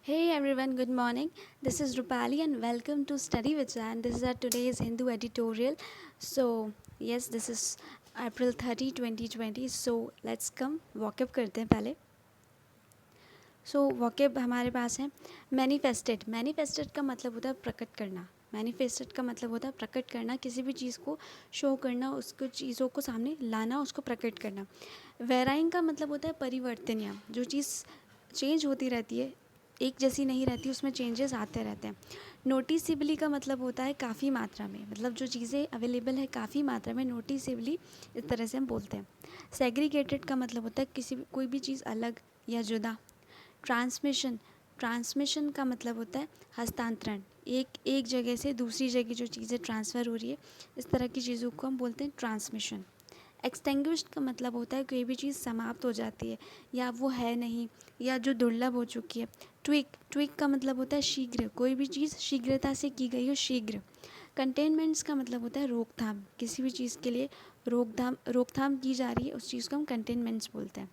Hey everyone, good morning. This is Rupali and welcome to Study with Jan. This is our today's Hindu editorial. So, yes, this is April 30, 2020. So, let's come walk up करते हैं पहले. सो walk up हमारे पास है manifested. Manifested का मतलब होता है प्रकट करना. मैनिफेस्टेड का मतलब होता है प्रकट करना, किसी भी चीज़ को शो करना, उसको चीज़ों को सामने लाना, उसको प्रकट करना. वेराइंग का मतलब होता है परिवर्तनिया. जो चीज़ चेंज होती रहती है, एक जैसी नहीं रहती, उसमें चेंजेस आते रहते हैं. नोटिसिबली का मतलब होता है काफ़ी मात्रा में, मतलब जो चीज़ें अवेलेबल है काफ़ी मात्रा में, नोटिसिबली इस तरह से हम बोलते हैं. सेग्रीगेटेड का मतलब होता है कोई भी चीज़ अलग या जुदा. ट्रांसमिशन. ट्रांसमिशन का मतलब होता है हस्तांतरण, एक जगह से दूसरी जगह जो चीज़ें ट्रांसफ़र हो रही है, इस तरह की चीज़ों को हम बोलते हैं ट्रांसमिशन. एक्सटेंग्विश्ड का मतलब होता है कोई भी चीज़ समाप्त हो जाती है या वो है नहीं या जो दुर्लभ हो चुकी है. ट्विक का मतलब होता है शीघ्र, कोई भी चीज़ शीघ्रता से की गई हो, शीघ्र. कंटेनमेंट्स का मतलब होता है रोकथाम, किसी भी चीज़ के लिए रोकथाम की जा रही है, उस चीज़ को हम कंटेनमेंट्स बोलते हैं.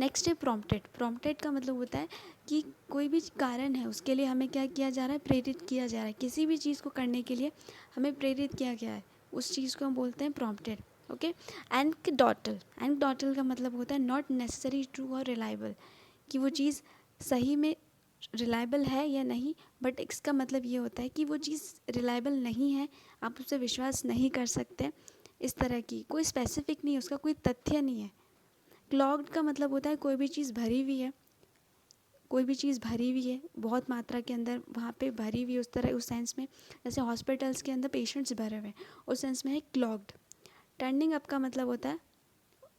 नेक्स्ट है प्रॉम्प्टेड. प्रॉम्प्टेड का मतलब होता है कि कोई भी कारण है, उसके लिए हमें क्या किया जा रहा है, प्रेरित किया जा रहा है. किसी भी चीज़ को करने के लिए हमें प्रेरित किया गया है, उस चीज़ को हम बोलते हैं प्रॉम्प्टेड. ओके. एंकडोटल का मतलब होता है नॉट नेसेसरी ट्रू और रिलायबल, कि वो चीज़ सही में रिलायबल है या नहीं, बट इसका मतलब ये होता है कि वो चीज़ रिलायबल नहीं है, आप उससे विश्वास नहीं कर सकते. इस तरह की कोई स्पेसिफिक नहीं है, उसका कोई तथ्य नहीं है. क्लॉग्ड का मतलब होता है कोई भी चीज़ भरी हुई है, कोई भी चीज़ भरी हुई है बहुत मात्रा के अंदर, वहाँ पे भरी हुई, उस तरह, उस सेंस में, जैसे हॉस्पिटल्स के अंदर पेशेंट्स भरे हुए हैं, उस सेंस में है क्लॉग्ड. टर्निंग अप का मतलब होता है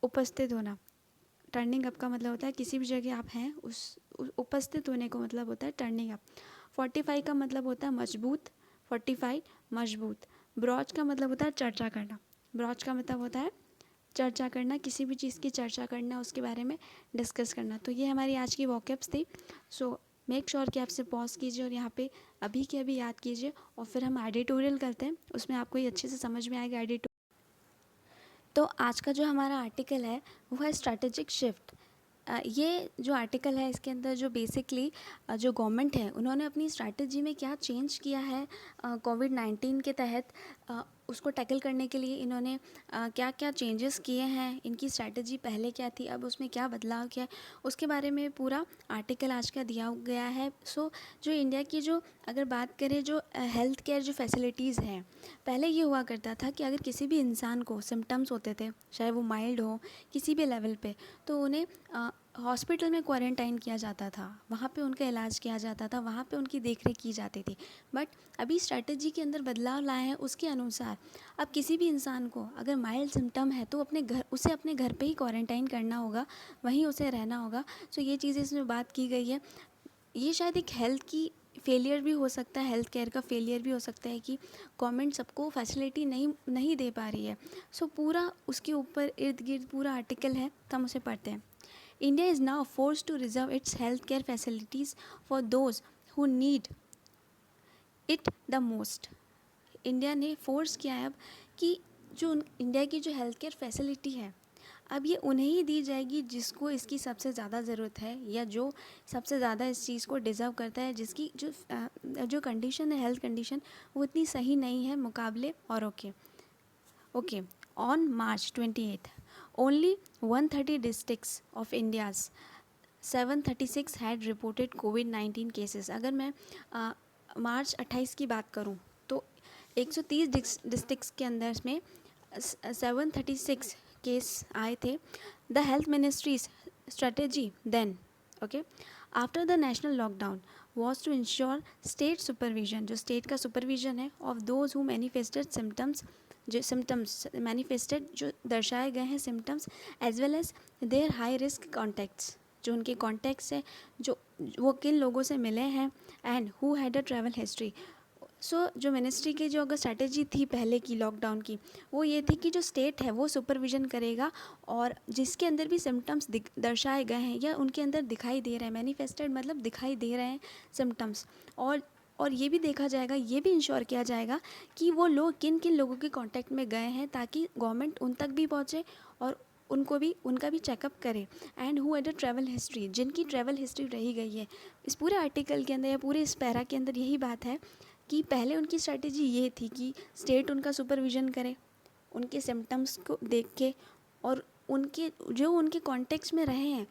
उपस्थित होना. टर्निंग अप का मतलब होता है किसी भी जगह आप हैं, उपस्थित होने को मतलब होता है टर्निंग अप. फोर्टिफाई का मतलब होता है मजबूत. फोर्टिफाई, मजबूत. ब्रॉच का मतलब होता है चर्चा करना. ब्रॉच का मतलब होता है चर्चा करना, किसी भी चीज़ की चर्चा करना, उसके बारे में डिस्कस करना. तो ये हमारी आज की वॉकअप्स थी. सो मेक श्योर कि आपसे पॉज कीजिए और यहाँ पे अभी के अभी याद कीजिए, और फिर हम एडिटोरियल करते हैं, उसमें आपको ये अच्छे से समझ में आएगा एडिटोरियल. तो आज का जो हमारा आर्टिकल है वो है स्ट्रैटेजिक शिफ्ट. ये जो आर्टिकल है, इसके अंदर जो बेसिकली जो गवर्नमेंट है, उन्होंने अपनी स्ट्रैटेजी में क्या चेंज किया है कोविड-19 के तहत, उसको टैकल करने के लिए इन्होंने क्या क्या चेंजेस किए हैं, इनकी स्ट्रैटेजी पहले क्या थी, अब उसमें क्या बदलाव किया है, उसके बारे में पूरा आर्टिकल आज का दिया गया है. सो जो इंडिया की जो अगर बात करें, जो हेल्थ केयर जो फैसिलिटीज़ हैं, पहले ये हुआ करता था कि अगर किसी भी इंसान को सिम्टम्स होते थे, चाहे वो माइल्ड हो किसी भी लेवल पे, तो उन्हें हॉस्पिटल में क्वारंटाइन किया जाता था, वहाँ पे उनका इलाज किया जाता था, वहाँ पे उनकी देखरेख की जाती थी. बट अभी स्ट्रैटेजी के अंदर बदलाव लाए हैं, उसके अनुसार अब किसी भी इंसान को अगर माइल्ड सिम्टम है तो उसे अपने घर पे ही क्वारंटाइन करना होगा, वहीं उसे रहना होगा. सो ये चीज़ें इसमें बात की गई है. ये शायद एक हेल्थ की फेलियर भी हो सकता है, हेल्थ केयर का फेलियर भी हो सकता है कि गवर्नमेंट सबको फैसिलिटी नहीं नहीं दे पा रही है. सो पूरा उसके ऊपर इर्द गिर्द पूरा आर्टिकल है, तो हम उसे पढ़ते हैं. India is now forced to reserve its healthcare facilities for those who need it the most. India ने फोर्स किया है अब कि जो इंडिया की जो हेल्थ केयर फैसिलिटी है, अब ये उन्हें ही दी जाएगी जिसको इसकी सबसे ज़्यादा ज़रूरत है, या जो सबसे ज़्यादा इस चीज़ को डिज़र्व करता है, जिसकी जो कंडीशन है, हेल्थ कंडीशन, वो इतनी सही नहीं है मुकाबले औरों के. Okay. On March 28th, only 130 districts of India's 736 had reported covid cases. अगर मैं मार्च 28 की बात करूं तो 130 डिस्ट्रिक्ट्स के अंदर में 736 केस आए थे. The health ministry's strategy then, okay, after the national lockdown was to ensure state supervision, जो स्टेट का सुपरविजन है, of those who manifested symptoms, जो सिम्टम्स मैनिफेस्टेड, जो दर्शाए गए हैं symptoms, as well as their high risk contacts, जो उनके कॉन्टैक्ट्स हैं, जो वो किन लोगों से मिले हैं, and who had a travel history. So जो मिनिस्ट्री की जो अगर स्ट्रैटेजी थी पहले की लॉकडाउन की, वो ये थी कि जो स्टेट है वो सुपरविजन करेगा, और जिसके अंदर भी सिम्टम्स दर्शाए गए हैं या उनके अंदर दिखाई दे रहे हैं, मैनिफेस्टेड मतलब दिखाई दे रहे हैं सिम्टम्स, और ये भी देखा जाएगा, ये भी इंश्योर किया जाएगा कि वो लोग किन किन लोगों के कांटेक्ट में गए हैं, ताकि गवर्नमेंट उन तक भी पहुँचे और उनका भी चेकअप करें। And who had a travel history, जिनकी ट्रैवल हिस्ट्री रही गई है। इस पूरे आर्टिकल के अंदर या पूरे इस पैरा के अंदर यही बात है कि पहले उनकी स्ट्रैटेजी ये थी कि स्टेट उनका सुपरविज़न करे, उनके सिम्टम्स को देख के, और उनके कॉन्टेक्स्ट में रहे हैं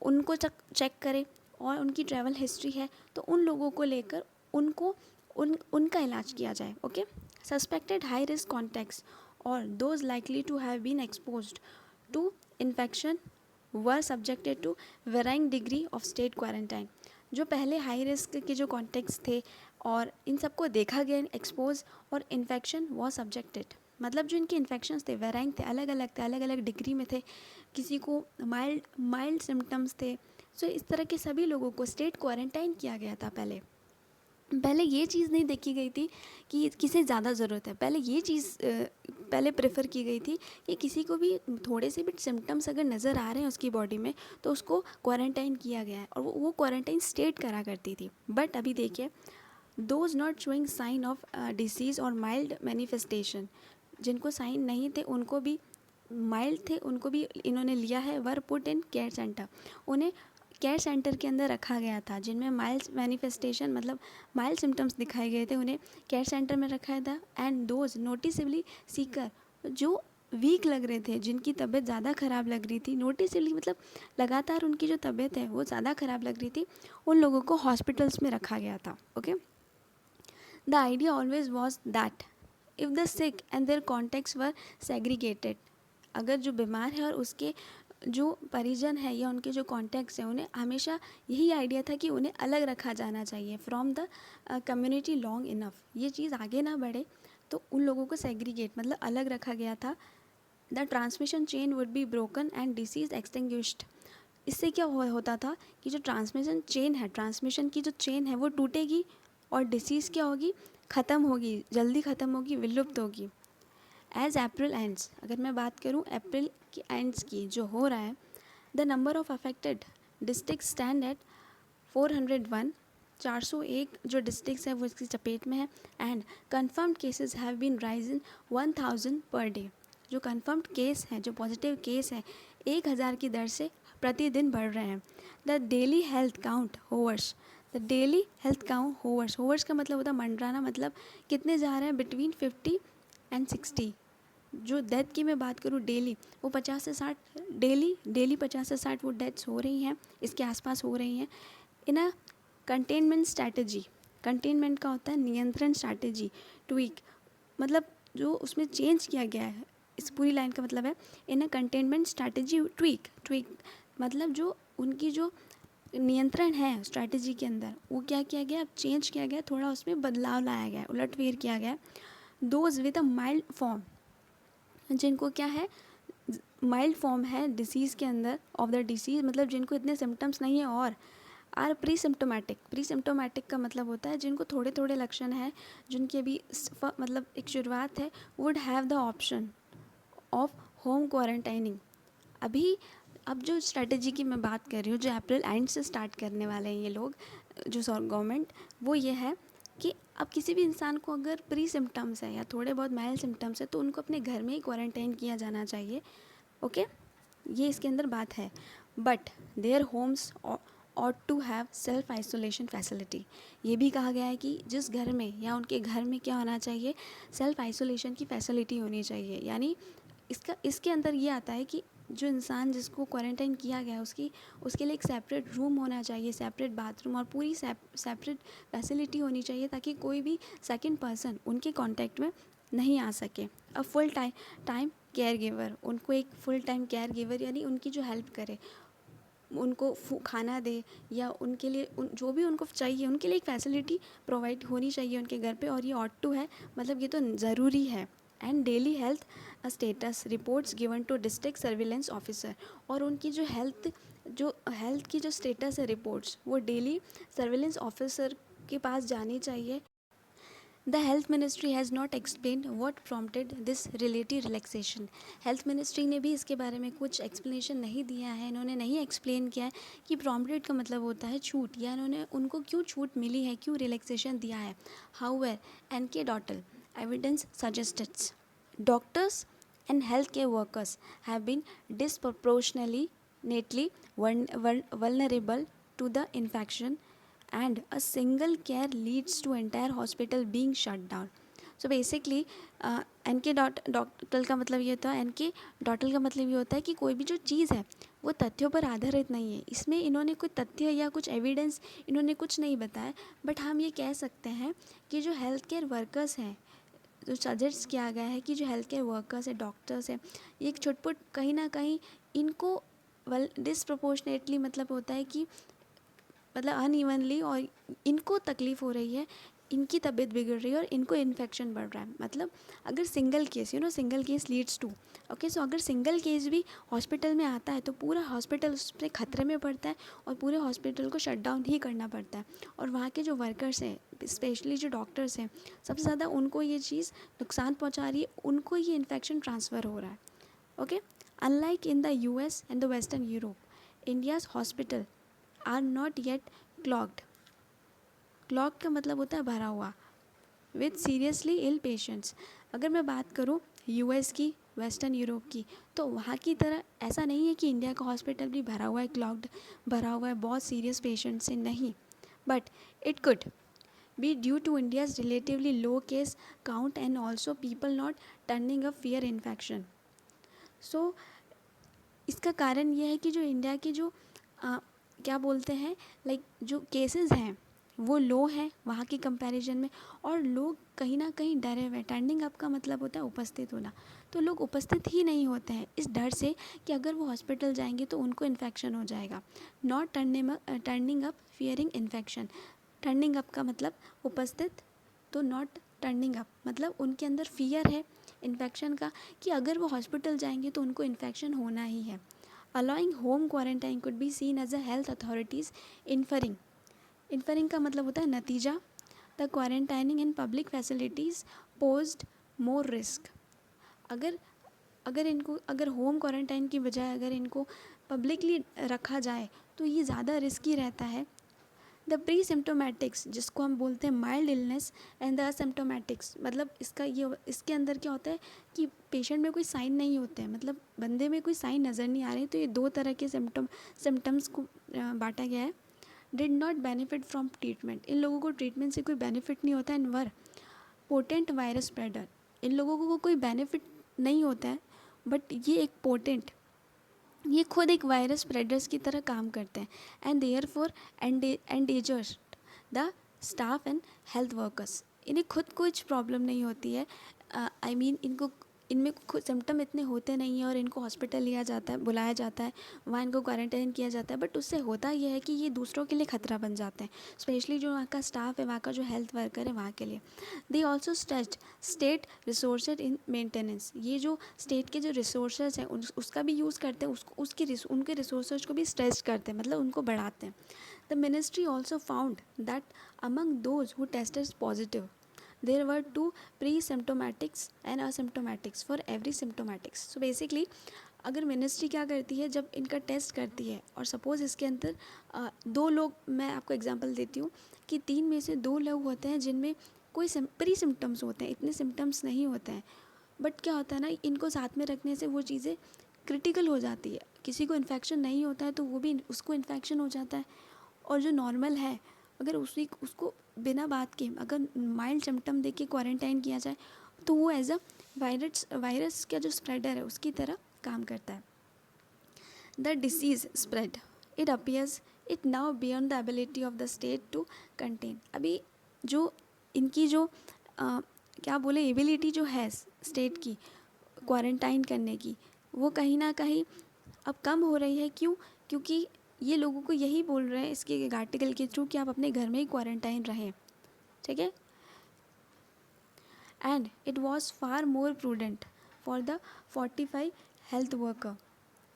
उनको चेक करे, और उनकी ट्रैवल हिस्ट्री है तो उन लोगों को लेकर उनका इलाज किया जाए। Okay, suspected high risk contacts और those likely to have been exposed to infection were subjected to varying degree of state quarantine. जो पहले हाई रिस्क के जो कॉन्टेक्ट्स थे और इन सबको देखा गया एक्सपोज, और इन्फेक्शन वॉज सब्जेक्टेड, मतलब जो इनके इन्फेक्शंस थे वेराइंग थे, अलग अलग डिग्री में थे, किसी को माइल्ड सिम्टम्स थे। सो इस तरह के सभी लोगों को स्टेट क्वारंटाइन किया गया था। पहले ये चीज़ नहीं देखी गई थी कि किसे ज़्यादा ज़रूरत है, पहले ये चीज़ पहले प्रेफर की गई थी कि किसी को भी थोड़े से भी सिम्टम्स अगर नज़र आ रहे हैं उसकी बॉडी में तो उसको क्वारंटाइन किया गया है, और वो क्वारंटाइन स्टेट करा करती थी। बट अभी देखिए, those not showing sign of disease और माइल्ड मैनिफेस्टेशन, जिनको साइन नहीं थे उनको भी, माइल्ड थे उनको भी इन्होंने लिया है, वर पुट इन केयर सेंटर, उन्हें केयर सेंटर के अंदर रखा गया था। जिनमें माइल्ड मैनिफेस्टेशन मतलब माइल्ड सिम्टम्स दिखाए गए थे उन्हें केयर सेंटर में रखा था। एंड दोज नोटिसबली सीकर, जो वीक लग रहे थे, जिनकी तबीयत ज़्यादा ख़राब लग रही थी, नोटिसबली मतलब लगातार उनकी जो तबीयत है वो ज़्यादा ख़राब लग रही थी, उन लोगों को हॉस्पिटल्स में रखा गया था। Okay, the idea always was that if the sick and their contacts were segregated, अगर जो बीमार है और उसके जो परिजन है या उनके जो कॉन्टैक्ट्स हैं, उन्हें हमेशा यही आइडिया था कि उन्हें अलग रखा जाना चाहिए from the community long enough, ये चीज़ आगे ना बढ़े तो उन लोगों को सेग्रीगेट मतलब अलग रखा गया था। The transmission chain would be broken and disease extinguished, इससे क्या होता था कि जो ट्रांसमिशन चेन है, ट्रांसमिशन की जो चेन है वो टूटेगी, और डिसीज़ क्या होगी, ख़त्म होगी, जल्दी ख़त्म होगी, विलुप्त होगी। एज अप्रैल एंड्स, अगर मैं बात करूँ अप्रैल की एंड्स की जो हो रहा है, the number of affected district stand at 401, 401 जो डिस्ट्रिक्ट्स है वो इसकी चपेट में है। And confirmed cases have been risen 1000 per day, जो कन्फर्म्ड केस हैं, जो पॉजिटिव केस हैं 1000 की दर से प्रतिदिन बढ़ रहे हैं। The daily health count hovers, the daily health count hovers का मतलब होता है मंडराना, मतलब कितने जा रहे हैं, बिटवीन 50 एंड 60। जो डेथ की मैं बात करूँ डेली, वो 50 से 60 डेली 50 से 60 वो डेथ्स हो रही हैं, इसके आसपास हो रही हैं। इन अ कंटेनमेंट स्ट्रैटेजी, कंटेनमेंट का होता है नियंत्रण स्ट्रैटेजी, ट्वीक मतलब जो उसमें चेंज किया गया है, इस पूरी लाइन का मतलब है इन अ कंटेनमेंट स्ट्रैटेजी ट्वीक मतलब जो उनकी जो नियंत्रण है स्ट्रैटेजी के अंदर वो क्या किया गया, अब चेंज किया गया, थोड़ा उसमें बदलाव लाया गया, उलटफेर किया गया। Those with a mild form, जिनको क्या है, माइल्ड फॉर्म है डिसीज़ के अंदर ऑफ द डिसीज़, मतलब जिनको इतने सिम्टम्स नहीं है, और आर प्री सिम्टोमेटिक का मतलब होता है जिनको थोड़े थोड़े लक्षण हैं, जिनकी अभी मतलब एक शुरुआत है, would have the option of home quarantining. अभी अब जो स्ट्रेटजी की मैं बात कर रही हूँ, जो अप्रैल एंड से स्टार्ट करने वाले हैं ये लोग, जो गवर्नमेंट, वो ये है कि अब किसी भी इंसान को अगर प्री सिम्टम्स है या थोड़े बहुत माइल्ड सिम्टम्स है तो उनको अपने घर में ही क्वारंटाइन किया जाना चाहिए। ओके, ये इसके अंदर बात है। But their homes ought to have self isolation facility, ये भी कहा गया है कि जिस घर में या उनके घर में क्या होना चाहिए, सेल्फ आइसोलेशन की फैसिलिटी होनी चाहिए। यानी इसके अंदर ये आता है कि जो इंसान जिसको क्वारंटाइन किया गया उसके लिए एक सेपरेट रूम होना चाहिए, सेपरेट बाथरूम, और पूरी सेपरेट फैसिलिटी होनी चाहिए ताकि कोई भी सेकंड पर्सन उनके कांटेक्ट में नहीं आ सके। अब फुल टाइम केयर गिवर, उनको एक फुल टाइम केयर गिवर यानी उनकी जो हेल्प करे, उनको खाना दे, या उनके लिए जो भी उनको चाहिए उनके लिए एक फैसिलिटी प्रोवाइड होनी चाहिए उनके घर पे, और ये ऑट टू है, मतलब ये तो ज़रूरी है। And daily health status reports given to district surveillance officer, और उनकी जो हेल्थ की जो स्टेटस है रिपोर्ट्स वो डेली सर्विलेंस ऑफिसर के पास जानी चाहिए। The health ministry has not explain what prompted this relative relaxation, health ministry ने भी इसके बारे में कुछ एक्सप्लेनेशन नहीं दिया है, इन्होंने नहीं एक्सप्लेन किया है कि प्रॉम्प्टेड का मतलब होता है छूट, या इन्होंने उनको क्यों छूट मिली है, क्यों रिलैक्सेशन दिया है। However anecdotal evidence suggests doctors and healthcare workers have been disproportionately vulnerable to the infection, and a single care leads to entire hospital being shut down. So basically anecdotal का मतलब ये होता है, N के dotted का मतलब ये होता है कि कोई भी जो चीज़ है वो तथ्यों पर आधारित नहीं है. इसमें इन्होंने कोई तथ्य या कुछ एविडेंस इन्होंने कुछ नहीं बताया, बट हम ये कह सकते हैं कि जो हेल्थ केयर वर्कर्स हैं, जो सजेस्ट किया गया है कि जो हेल्थ केयर वर्कर्स है, डॉक्टर्स है, ये एक छुटपुट कहीं ना कहीं इनको डिसप्रोपोर्शनेटली मतलब होता है कि मतलब अनइवनली, और इनको तकलीफ़ हो रही है, इनकी तबीयत बिगड़ रही है और इनको इन्फेक्शन बढ़ रहा है. मतलब अगर single case single case leads to okay, so अगर सिंगल केस भी हॉस्पिटल में आता है तो पूरा हॉस्पिटल उस पर खतरे में पड़ता है और पूरे हॉस्पिटल को शट डाउन ही करना पड़ता है. और वहाँ के जो वर्कर्स हैं, स्पेशली जो डॉक्टर्स हैं, सबसे ज़्यादा उनको ये चीज़ नुकसान पहुँचा रही है, उनको ये इन्फेक्शन ट्रांसफ़र हो रहा है. Okay, unlike in the US and the western Europe, India's hospital are not yet clogged. Clogged का मतलब होता है भरा हुआ, विथ सीरियसली इल पेशेंट्स. अगर मैं बात करूँ US की, वेस्टर्न यूरोप की, तो वहाँ की तरह ऐसा नहीं है कि इंडिया का हॉस्पिटल भी भरा हुआ है, क्लॉग्ड भरा हुआ है बहुत सीरियस पेशेंट से, नहीं. But it could be due to India's relatively low case count and also people not turning a fear infection. So इसका कारण यह है कि जो इंडिया की जो क्या बोलते हैं, लाइक जो केसेस हैं वो लो हैं वहाँ की कंपैरिजन में, और लोग कहीं ना कहीं डरे हुए. टर्निंग अप का मतलब होता है उपस्थित होना, तो लोग उपस्थित ही नहीं होते हैं इस डर से कि अगर वो हॉस्पिटल जाएंगे तो उनको इन्फेक्शन हो जाएगा. Not turning up fearing infection. Turning up का मतलब उपस्थित, तो नॉट टर्निंग अप मतलब उनके अंदर फियर है इन्फेक्शन का, कि अगर वो हॉस्पिटल जाएंगे तो उनको इन्फेक्शन होना ही है. Allowing home quarantine could be seen as a health authorities inferring का मतलब होता है नतीजा. The quarantining in public facilities posed more risk. अगर अगर होम क्वारंटाइन की बजाय अगर इनको पब्लिकली रखा जाए तो ये ज़्यादा रिस्की रहता है. द प्री सिम्टोमेटिक्स, जिसको हम बोलते हैं माइल्ड इलनेस, एंड द असिम्टोमेटिक्स, मतलब इसके अंदर क्या होता है कि पेशेंट में कोई साइन नहीं होते हैं, मतलब बंदे में कोई साइन नज़र नहीं आ रहे, तो ये दो तरह के सिम्टम्स को बांटा गया है. Did not benefit from treatment, इन लोगों को ट्रीटमेंट से कोई बेनिफिट नहीं होता है. And were potent virus spreader, इन लोगों को कोई बेनिफिट नहीं होता है, बट ये खुद एक वायरस स्प्रेडर्स की तरह काम करते हैं. And therefore endangers the staff and health workers. इन्हें खुद कुछ प्रॉब्लम नहीं होती है, आई मीन इनमें खुद सिम्टम इतने होते नहीं हैं और इनको हॉस्पिटल बुलाया जाता है, वहाँ इनको क्वारंटाइन किया जाता है, बट उससे होता यह है कि ये दूसरों के लिए ख़तरा बन जाते हैं, स्पेशली जो वहाँ का स्टाफ है, वहाँ का जो हेल्थ वर्कर है, वहाँ के लिए. They also stretch state resources in maintenance. ये जो स्टेट के जो रिसोर्सेज हैं उसका भी यूज़ करते हैं, उनके रिसोर्सेज को भी स्ट्रेच करते हैं, मतलब उनको बढ़ाते हैं. The ministry also found that among those who tested positive there were two pre-symptomatics and asymptomatics for every symptomatics. So basically अगर मिनिस्ट्री क्या करती है, जब इनका टेस्ट करती है और सपोज़ इसके अंदर दो लोग, मैं आपको एग्जांपल देती हूँ कि 3 में से 2 लोग होते हैं जिनमें कोई प्री सिम्टम्स होते हैं, इतने सिम्टम्स नहीं होते हैं, बट क्या होता है ना, इनको साथ में रखने से वो चीज़ें क्रिटिकल हो जाती है. किसी को इन्फेक्शन नहीं होता है तो वो भी उसको इन्फेक्शन हो जाता है, और जो नॉर्मल है अगर उसको बिना बात के अगर माइल्ड सिम्टम देके क्वारंटाइन किया जाए तो वो एज अ वायरस का जो स्प्रेडर है उसकी तरह काम करता है. The disease spread it appears it now beyond the ability of the state to contain. अभी जो इनकी जो क्या बोले एबिलिटी जो है स्टेट की क्वारंटाइन करने की, वो कहीं ना कहीं अब कम हो रही है. क्यों? क्योंकि ये लोगों को यही बोल रहे हैं इसके एक आर्टिकल के थ्रू कि आप अपने घर में ही क्वारंटाइन रहें, ठीक है. And it was far more prudent for the 45 health worker,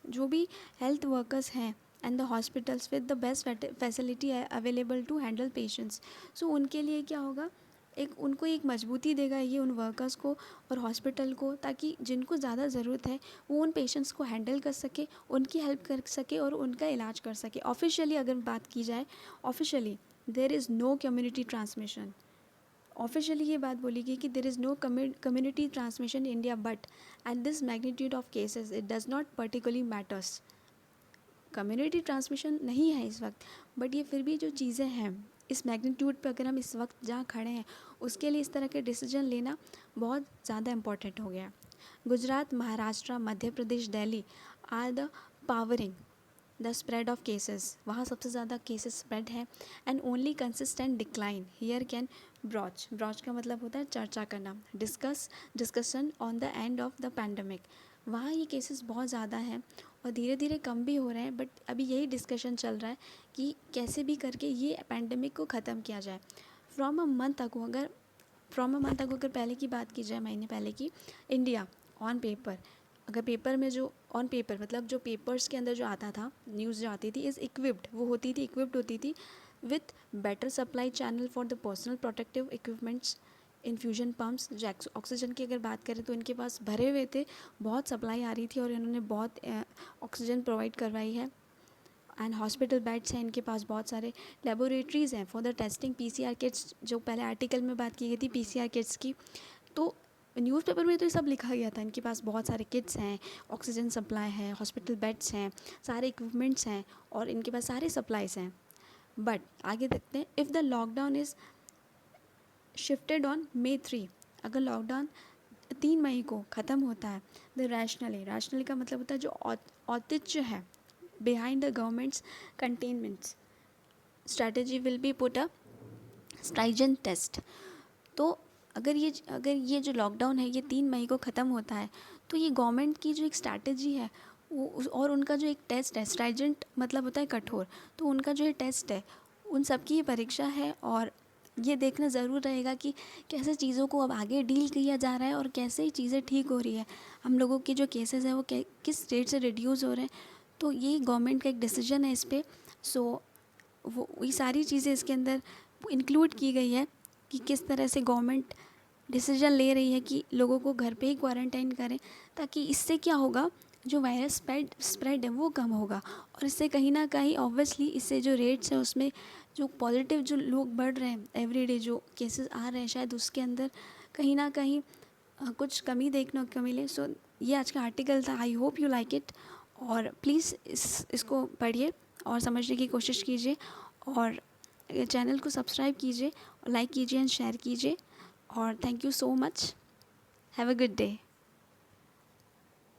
जो भी हेल्थ वर्कर्स हैं and the hospitals with the best facility available to handle patients. सो उनके लिए क्या होगा, उनको एक मजबूती देगा ये उन वर्कर्स को और हॉस्पिटल को, ताकि जिनको ज़्यादा ज़रूरत है वो उन पेशेंट्स को हैंडल कर सके, उनकी हेल्प कर सके और उनका इलाज कर सके. ऑफिशियली अगर बात की जाए, officially there is no community transmission. Officially ये बात बोली गई कि there is no community transmission in India, but at this magnitude of cases it does not particularly matters. Community transmission नहीं है इस वक्त, बट ये फिर भी जो चीज़ें हैं इस मैग्नीट्यूड पर अगर हम इस वक्त जहाँ खड़े हैं उसके लिए इस तरह के डिसीजन लेना बहुत ज़्यादा इम्पॉर्टेंट हो गया है। Gujarat, Maharashtra, Madhya Pradesh, Delhi are the powering the spread of cases, वहाँ सबसे ज़्यादा केसेस स्प्रेड है। And only consistent decline here can broach का मतलब होता है चर्चा करना, discussion on the end of the pandemic. वहाँ ये केसेस बहुत ज़्यादा हैं और धीरे धीरे कम भी हो रहे हैं, बट अभी यही डिस्कशन चल रहा है कि कैसे भी करके ये पैंडमिक को ख़त्म किया जाए। फ्रॉम अ मंथ अगो अगर पहले की बात की जाए, महीने पहले की, इंडिया ऑन पेपर, अगर पेपर में जो ऑन पेपर मतलब जो पेपर्स के अंदर जो आता था, न्यूज़ जो आती थी, इज़ इक्विप्ड होती थी with better supply channel for the personal protective equipments, infusion pumps. जो ऑक्सीजन की अगर बात करें तो इनके पास भरे हुए थे, बहुत सप्लाई आ रही थी और इन्होंने बहुत ऑक्सीजन प्रोवाइड करवाई है। एंड हॉस्पिटल बेड्स हैं इनके पास, बहुत सारे लेबोरेटरीज़ हैं for the testing, PCR kits, जो पहले आर्टिकल में बात की गई थी पीसीआर किट्स की, तो न्यूज़पेपर में तो ये सब लिखा गया था। इनके पास बहुत सारे किट्स हैं, ऑक्सीजन सप्लाई है, हॉस्पिटल बेड्स हैं, सारे इक्विपमेंट्स हैं और इनके पास सारे सप्लाइज हैं। बट आगे देखते हैं, if the lockdown is shifted on May 3, अगर लॉकडाउन 3 मई को ख़त्म होता है, द रैशनली का मतलब होता है जो औचित्य है behind the government's containments strategy will be put a stringent test. तो अगर ये जो लॉकडाउन है ये 3 मई को ख़त्म होता है, तो ये गवर्नमेंट की जो एक स्ट्रैटेजी है वो और उनका जो एक टेस्ट है, स्ट्राइजेंट मतलब होता है कठोर, तो उनका जो ये टेस्ट है उन सब की ये परीक्षा है। और ये देखना ज़रूर रहेगा कि कैसे चीज़ों को अब आगे डील किया जा रहा है और कैसे ही चीज़ें ठीक हो रही है, हम लोगों की जो केसेस हैं वो किस स्टेट से रिड्यूस हो रहे हैं। तो ये गवर्नमेंट का एक डिसीजन है इस पर। सो वो ये सारी चीज़ें इसके अंदर इंक्लूड की गई है कि किस तरह से गवर्नमेंट डिसीजन ले रही है कि लोगों को घर पे ही क्वारंटाइन करें, ताकि इससे क्या होगा, जो वायरस स्प्रेड है वो कम होगा। और इससे कहीं ना कहीं ऑब्वियसली इससे जो रेट्स हैं उसमें जो पॉजिटिव जो लोग बढ़ रहे हैं, एवरीडे जो केसेस आ रहे हैं, शायद उसके अंदर कहीं ना कहीं कुछ कमी देखने को मिले। सो ये आज का आर्टिकल था, I hope you like it. और प्लीज़ इसको पढ़िए और समझने की कोशिश कीजिए और चैनल को सब्सक्राइब कीजिए, लाइक कीजिए एंड शेयर कीजिए। और thank you so much, have a good day.